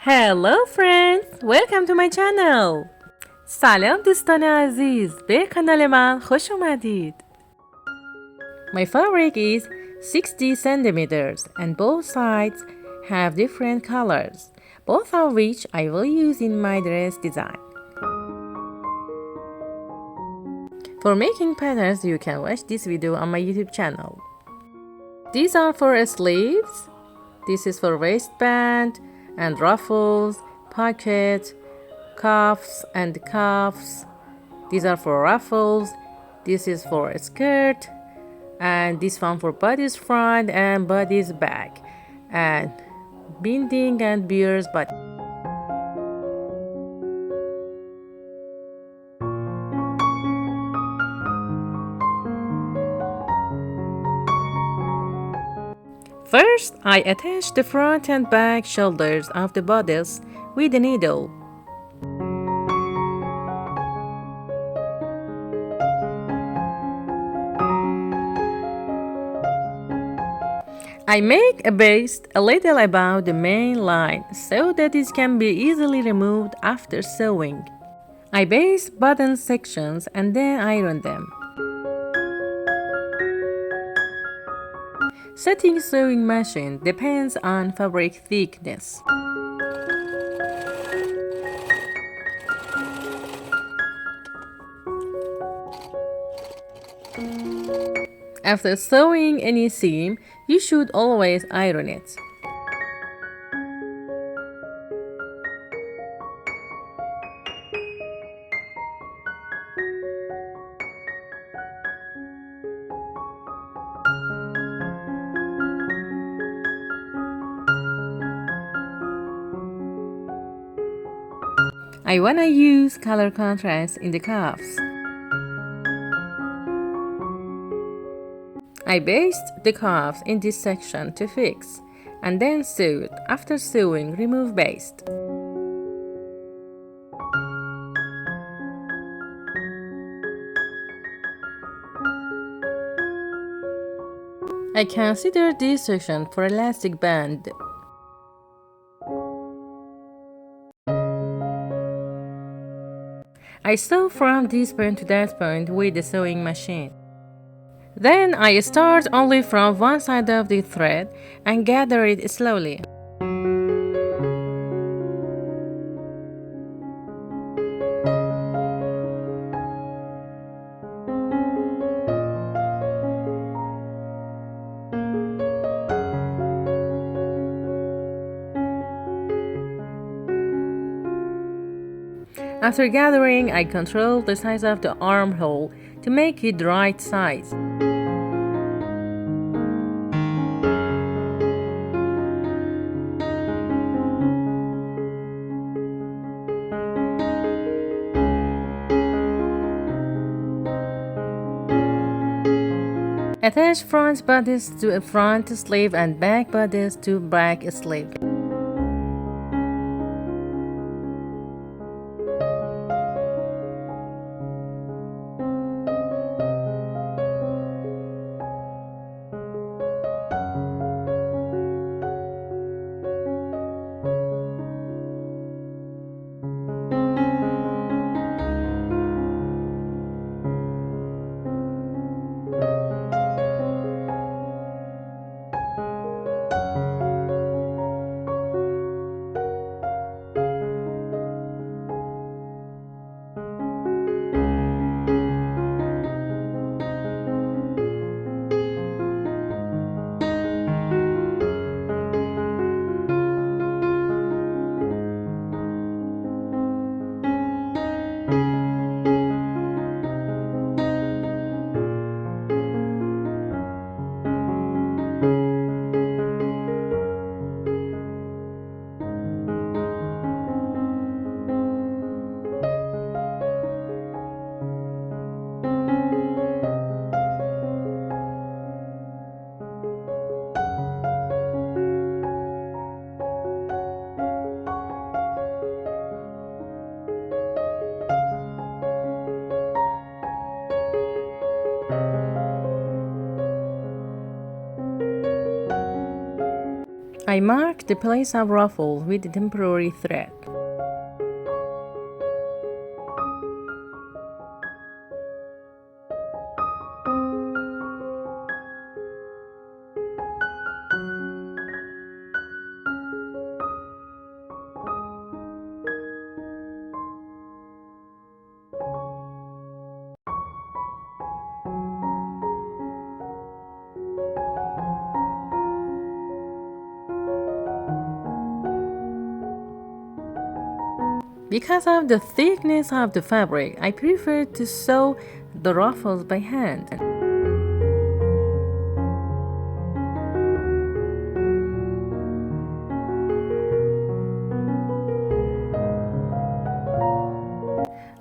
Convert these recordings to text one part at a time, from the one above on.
Hello friends, welcome to my channel. سلام دوستان عزیز، به کانال من خوش اومدید. My fabric is 60 centimeters and both sides have different colors, both of which I will use in my dress design. For making patterns, you can watch this video on my YouTube channel. These are for sleeves, this is for waistband and ruffles, pocket, cuffs and cuffs. These are for ruffles. This is for a skirt, and this one for bodice front and bodice back, and binding and beers body. First, I attach the front and back shoulders of the bodice with a needle. I make a baste a little above the main line so that it can be easily removed after sewing. I baste button sections and then iron them. Setting sewing machine depends on fabric thickness. After sewing any seam, you should always iron it. I wanna use color contrast in the cuffs. I baste the cuffs in this section to fix, and then sew. After sewing, remove baste. I consider this section for elastic band. I sew from this point to that point with the sewing machine. Then I start only from one side of the thread and gather it slowly. After gathering, I control the size of the armhole to make it the right size. Attach front bodice to a front sleeve and back bodice to back sleeve. I mark the place of ruffle with the temporary thread. Because of the thickness of the fabric, I prefer to sew the ruffles by hand.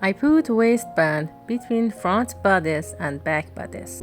I put waistband between front bodice and back bodice.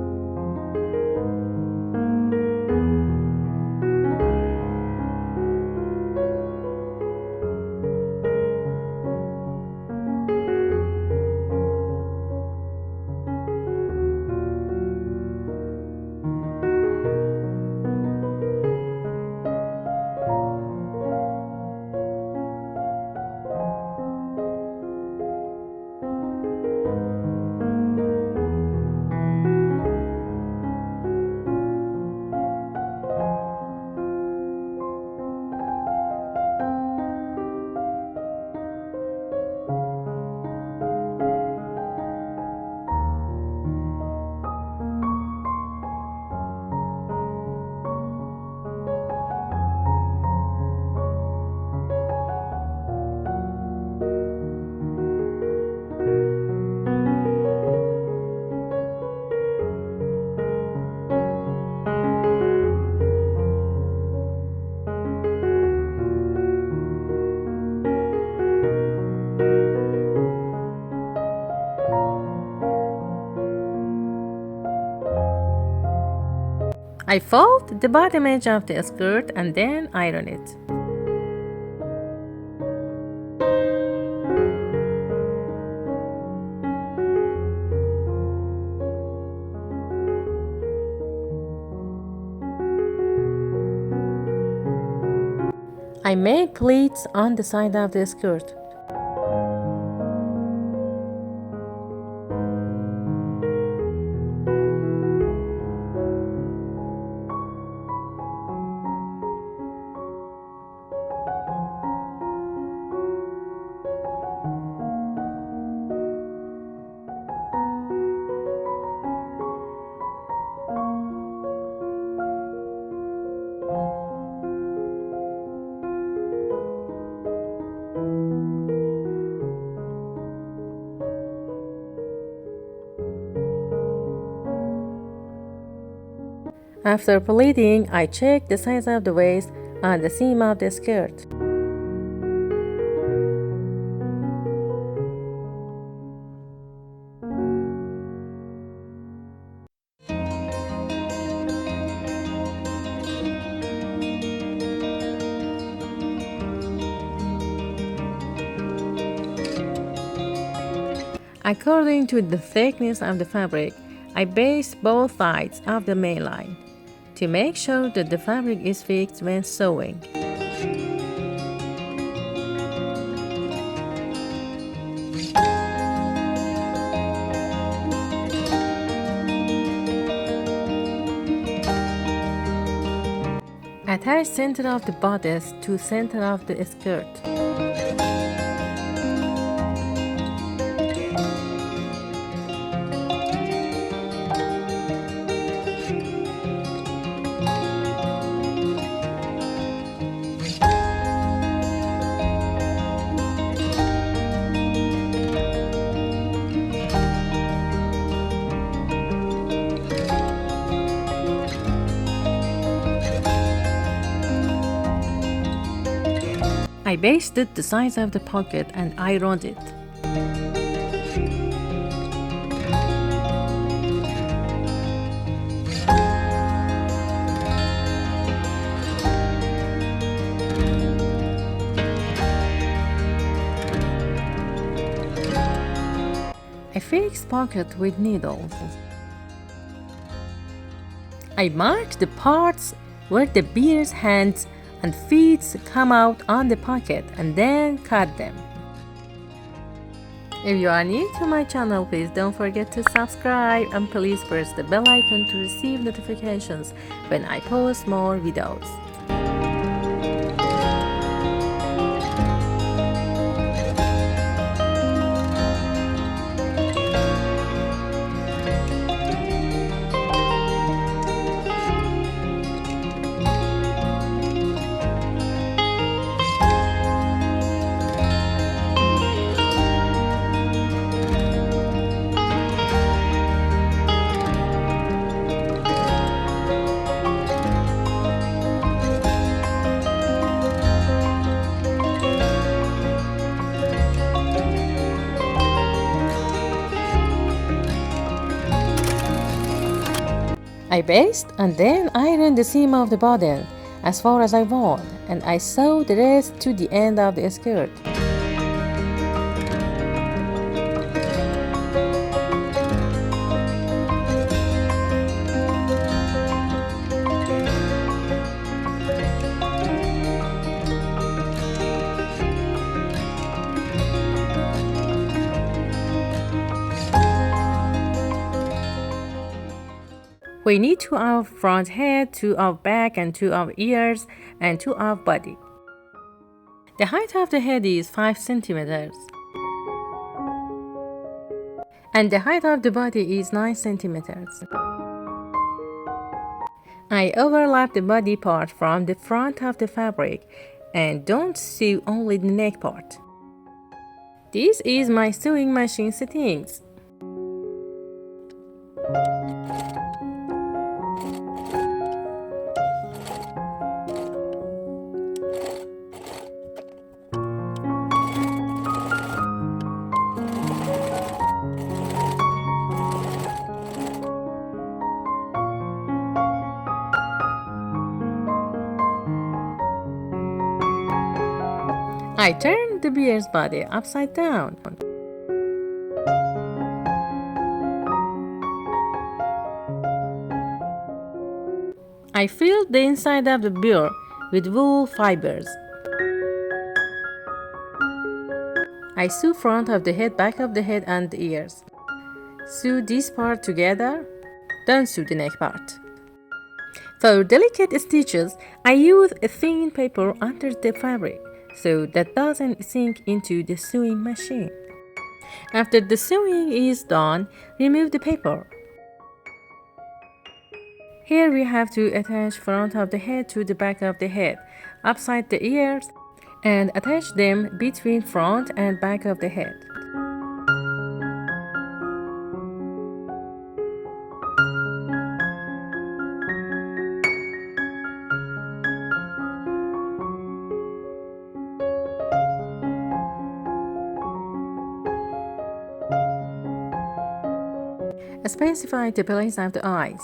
I fold the bottom edge of the skirt and then iron it. I make pleats on the side of the skirt. After pleating, I check the size of the waist on the seam of the skirt. According to the thickness of the fabric, I baste both sides of the main line to make sure that the fabric is fixed when sewing. Attach center of the bodice to center of the skirt. I basted the size of the pocket and ironed it. I fixed pocket with needles. I marked the parts where the bear's hands and feet come out on the pocket, and then cut them. If you are new to my channel, please don't forget to subscribe and please press the bell icon to receive notifications when I post more videos. I basted and then ironed the seam of the bottom as far as I want, and I sewed the rest to the end of the skirt. We need 2 of front head, 2 of back, and 2 of ears, and 2 of body. The height of the head is 5 centimeters. And the height of the body is 9 centimeters. I overlap the body part from the front of the fabric and don't sew only the neck part. This is my sewing machine settings. I turn the bear's body upside down. I filled the inside of the bear with wool fibers. I sew front of the head, back of the head, and the ears. Sew this part together. Don't sew the neck part. For delicate stitches, I use a thin paper under the fabric so that doesn't sink into the sewing machine. After the sewing is done, remove the paper. Here we have to attach front of the head to the back of the head, upside the ears, and attach them between front and back of the head. Specify the place of the eyes.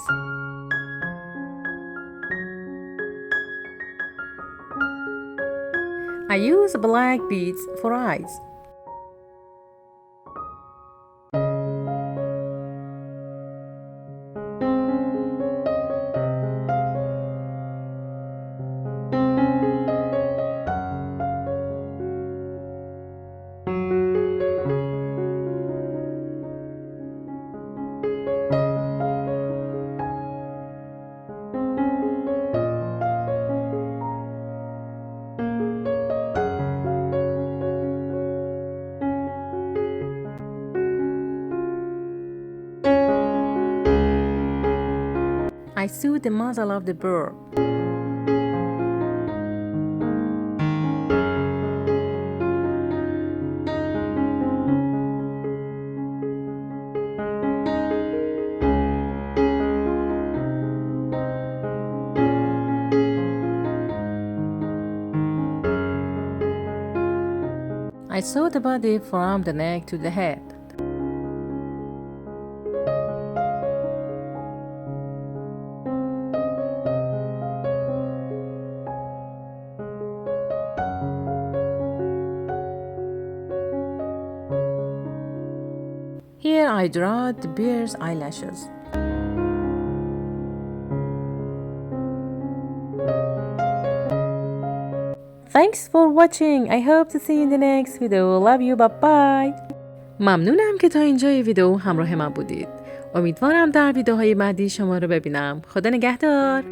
I use black beads for eyes. I sew the muzzle of the bird. I sew the body from the neck to the head. Here I draw the bear's eyelashes. Thanks for watching. I hope to see you in the next video. Love you. Bye bye. ممنونم که تا اینجای ویدیو همراه من بودید. امیدوارم در ویدیوهای بعدی شما رو ببینم. خدا نگهدار.